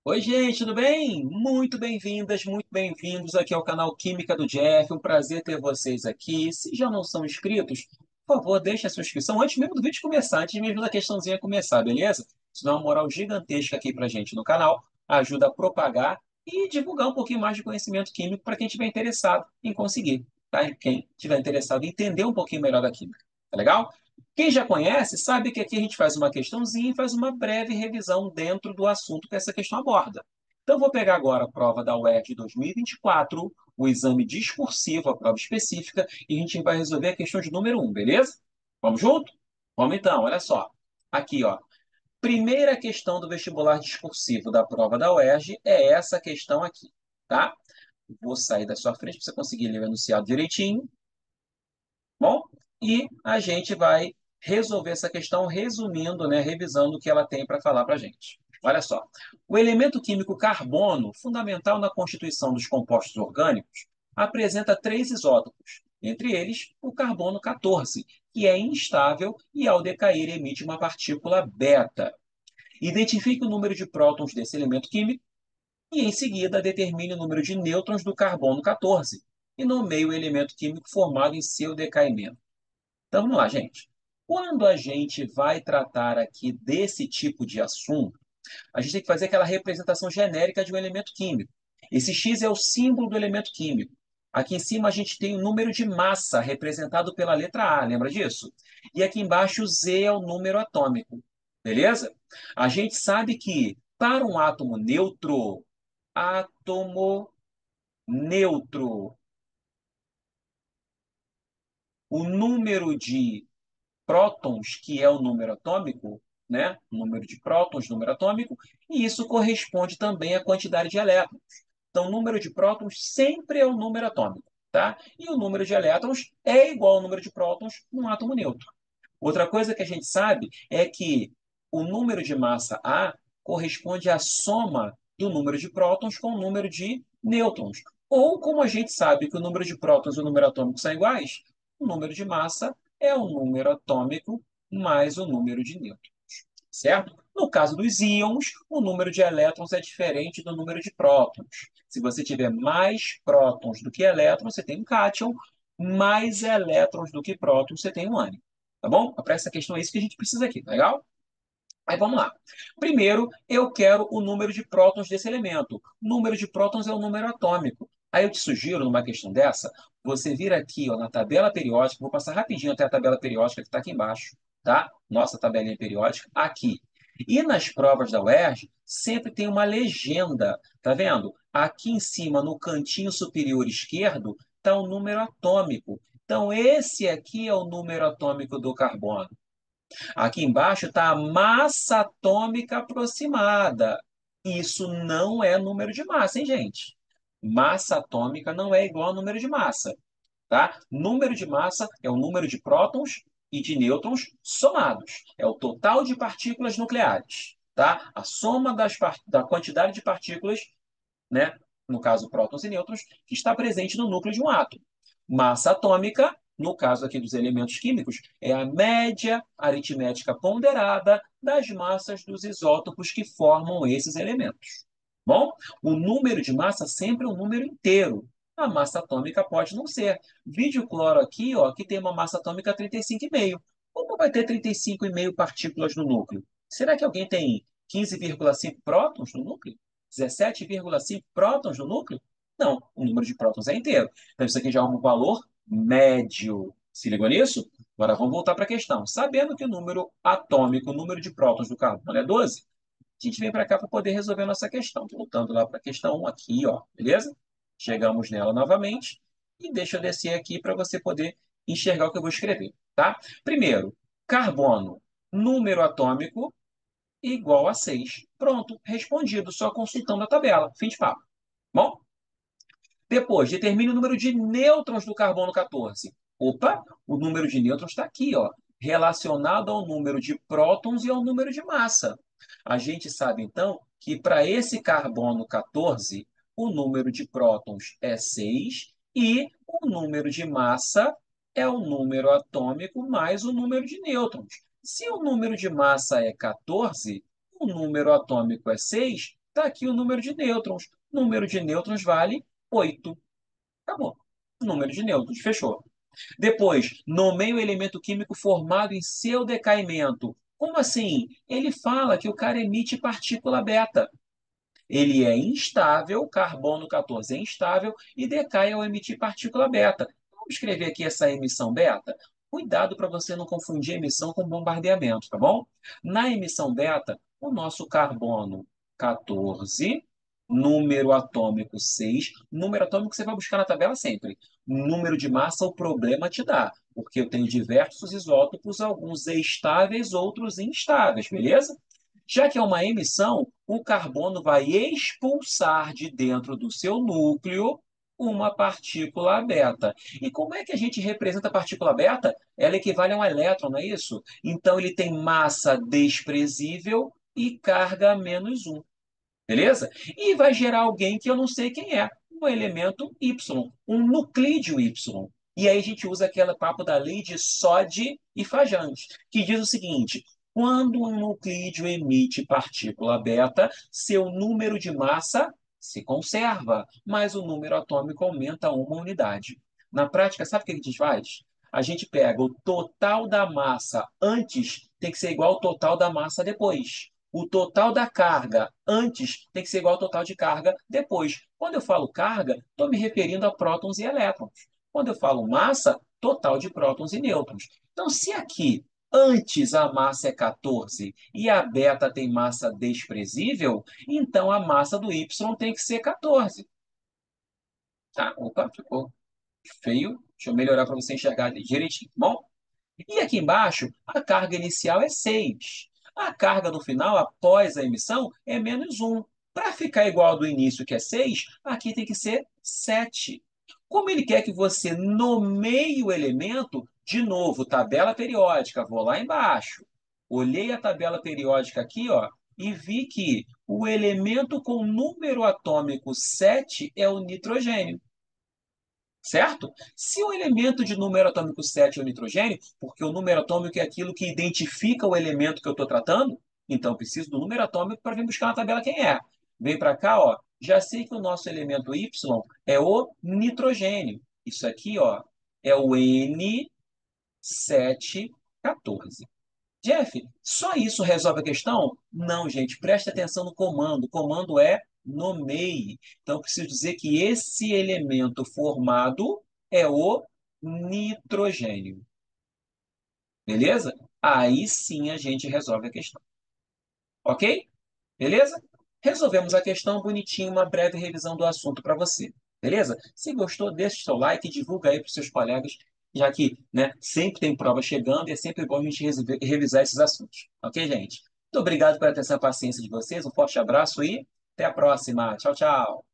Oi, gente, tudo bem? Muito bem-vindas, muito bem-vindos aqui ao canal Química do Jeff. Um prazer ter vocês aqui. Se já não são inscritos, por favor, deixe a sua inscrição antes mesmo do vídeo começar, antes mesmo da questãozinha começar, beleza? Isso dá uma moral gigantesca aqui pra gente no canal, ajuda a propagar e divulgar um pouquinho mais de conhecimento químico para quem estiver interessado em conseguir, tá? E quem estiver interessado em entender um pouquinho melhor da química, tá legal? Quem já conhece sabe que aqui a gente faz uma questãozinha e faz uma breve revisão dentro do assunto que essa questão aborda. Então, eu vou pegar agora a prova da UERJ 2024, o exame discursivo, a prova específica, e a gente vai resolver a questão de número um, beleza? Vamos junto? Vamos então, olha só. Aqui, ó. Primeira questão do vestibular discursivo da prova da UERJ é essa questão aqui, tá? Vou sair da sua frente para você conseguir ler o enunciado direitinho. Bom, e a gente vai resolver essa questão resumindo, né, revisando o que ela tem para falar para a gente. Olha só, o elemento químico carbono, fundamental na constituição dos compostos orgânicos, apresenta três isótopos, entre eles o carbono 14, que é instável e ao decair emite uma partícula beta. Identifique o número de prótons desse elemento químico e, em seguida, determine o número de nêutrons do carbono 14 e nomeie o elemento químico formado em seu decaimento. Então, vamos lá, gente. Quando a gente vai tratar aqui desse tipo de assunto, a gente tem que fazer aquela representação genérica de um elemento químico. Esse X é o símbolo do elemento químico. Aqui em cima a gente tem o número de massa, representado pela letra A, lembra disso? E aqui embaixo o Z é o número atômico. Beleza? A gente sabe que para um átomo neutro, o número de prótons, que é o número atômico, né? O número de prótons, número atômico, e isso corresponde também à quantidade de elétrons. Então, o número de prótons sempre é o número atômico, tá? E o número de elétrons é igual ao número de prótons num átomo neutro. Outra coisa que a gente sabe é que o número de massa A corresponde à soma do número de prótons com o número de nêutrons. Ou, como a gente sabe que o número de prótons e o número atômico são iguais, o número de massa é o número atômico mais o número de nêutrons, certo? No caso dos íons, o número de elétrons é diferente do número de prótons. Se você tiver mais prótons do que elétrons, você tem um cátion, mais elétrons do que prótons, você tem um ânion. Tá bom? Para essa questão é isso que a gente precisa aqui, tá legal? Aí vamos lá. Primeiro, eu quero o número de prótons desse elemento. O número de prótons é o número atômico. Aí eu te sugiro, numa questão dessa, você vir aqui ó, na tabela periódica, vou passar rapidinho até a tabela periódica que está aqui embaixo, tá? Nossa tabelinha periódica, aqui. E nas provas da UERJ, sempre tem uma legenda, tá vendo? Aqui em cima, no cantinho superior esquerdo, está o número atômico. Então, esse aqui é o número atômico do carbono. Aqui embaixo está a massa atômica aproximada. Isso não é número de massa, hein, gente? Massa atômica não é igual a número de massa, tá? Número de massa é o número de prótons e de nêutrons somados. É o total de partículas nucleares, tá? A soma da quantidade de partículas, né? No caso, prótons e nêutrons, que está presente no núcleo de um átomo. Massa atômica, no caso aqui dos elementos químicos, é a média aritmética ponderada das massas dos isótopos que formam esses elementos. Bom, o número de massa sempre é um número inteiro. A massa atômica pode não ser. Vídeo cloro aqui, ó, que tem uma massa atômica 35,5. Como vai ter 35,5 partículas no núcleo? Será que alguém tem 15,5 prótons no núcleo? 17,5 prótons no núcleo? Não, o número de prótons é inteiro. Então, isso aqui já é um valor médio. Se ligou nisso? Agora vamos voltar para a questão. Sabendo que o número atômico, o número de prótons do carbono é 12, a gente vem para cá para poder resolver a nossa questão. Voltando lá para a questão 1 aqui, ó, beleza? Chegamos nela novamente. E deixa eu descer aqui para você poder enxergar o que eu vou escrever, tá? Primeiro, carbono, número atômico igual a 6. Pronto, respondido, só consultando a tabela. Fim de papo. Bom, depois, determine o número de nêutrons do carbono 14. Opa, o número de nêutrons está aqui, ó, relacionado ao número de prótons e ao número de massa. A gente sabe, então, que para esse carbono 14, o número de prótons é 6 e o número de massa é o número atômico mais o número de nêutrons. Se o número de massa é 14, o número atômico é 6, Está aqui o número de nêutrons. O número de nêutrons vale 8. Acabou. Número de nêutrons. Fechou. Depois, nomeie o elemento químico formado em seu decaimento. Como assim? Ele fala que o cara emite partícula beta. Ele é instável, carbono 14 é instável e decai ao emitir partícula beta. Vamos escrever aqui essa emissão beta? Cuidado para você não confundir emissão com bombardeamento, tá bom? Na emissão beta, o nosso carbono 14, número atômico 6, número atômico você vai buscar na tabela sempre. Número de massa, o problema te dá, porque eu tenho diversos isótopos, alguns estáveis, outros instáveis, beleza? Já que é uma emissão, o carbono vai expulsar de dentro do seu núcleo uma partícula beta. E como é que a gente representa a partícula beta? Ela equivale a um elétron, não é isso? Então ele tem massa desprezível e carga -1. Beleza? E vai gerar alguém que eu não sei quem é, um elemento Y, um nuclídeo Y. E aí a gente usa aquele papo da lei de Soddy e Fajans, que diz o seguinte: quando um nuclídeo emite partícula beta, seu número de massa se conserva, mas o número atômico aumenta uma unidade. Na prática, sabe o que a gente faz? A gente pega o total da massa antes tem que ser igual ao total da massa depois. O total da carga antes tem que ser igual ao total de carga depois. Quando eu falo carga, estou me referindo a prótons e elétrons. Quando eu falo massa, total de prótons e nêutrons. Então, se aqui antes a massa é 14 e a beta tem massa desprezível, então a massa do Y tem que ser 14. Tá? Opa, ficou feio. Deixa eu melhorar para você enxergar direitinho. Bom, e aqui embaixo, a carga inicial é 6. A carga no final, após a emissão, é -1. Para ficar igual ao do início, que é 6, aqui tem que ser 7. Como ele quer que você nomeie o elemento, de novo, tabela periódica, vou lá embaixo. Olhei a tabela periódica aqui, ó, e vi que o elemento com número atômico 7 é o nitrogênio. Certo? Se o elemento de número atômico 7 é o nitrogênio, porque o número atômico é aquilo que identifica o elemento que eu estou tratando, então eu preciso do número atômico para vir buscar na tabela quem é. Vem para cá, ó, já sei que o nosso elemento Y é o nitrogênio. Isso aqui, ó, é o N714. Jeff, só isso resolve a questão? Não, gente, preste atenção no comando. O comando é nomeie. Então, eu preciso dizer que esse elemento formado é o nitrogênio. Beleza? Aí sim a gente resolve a questão. Ok? Beleza? Resolvemos a questão bonitinho, uma breve revisão do assunto para você. Beleza? Se gostou, deixa o seu like e divulga aí para os seus colegas, já que, né, sempre tem prova chegando e é sempre bom a gente revisar esses assuntos. Ok, gente? Muito obrigado pela atenção e paciência de vocês. Um forte abraço e até a próxima. Tchau, tchau.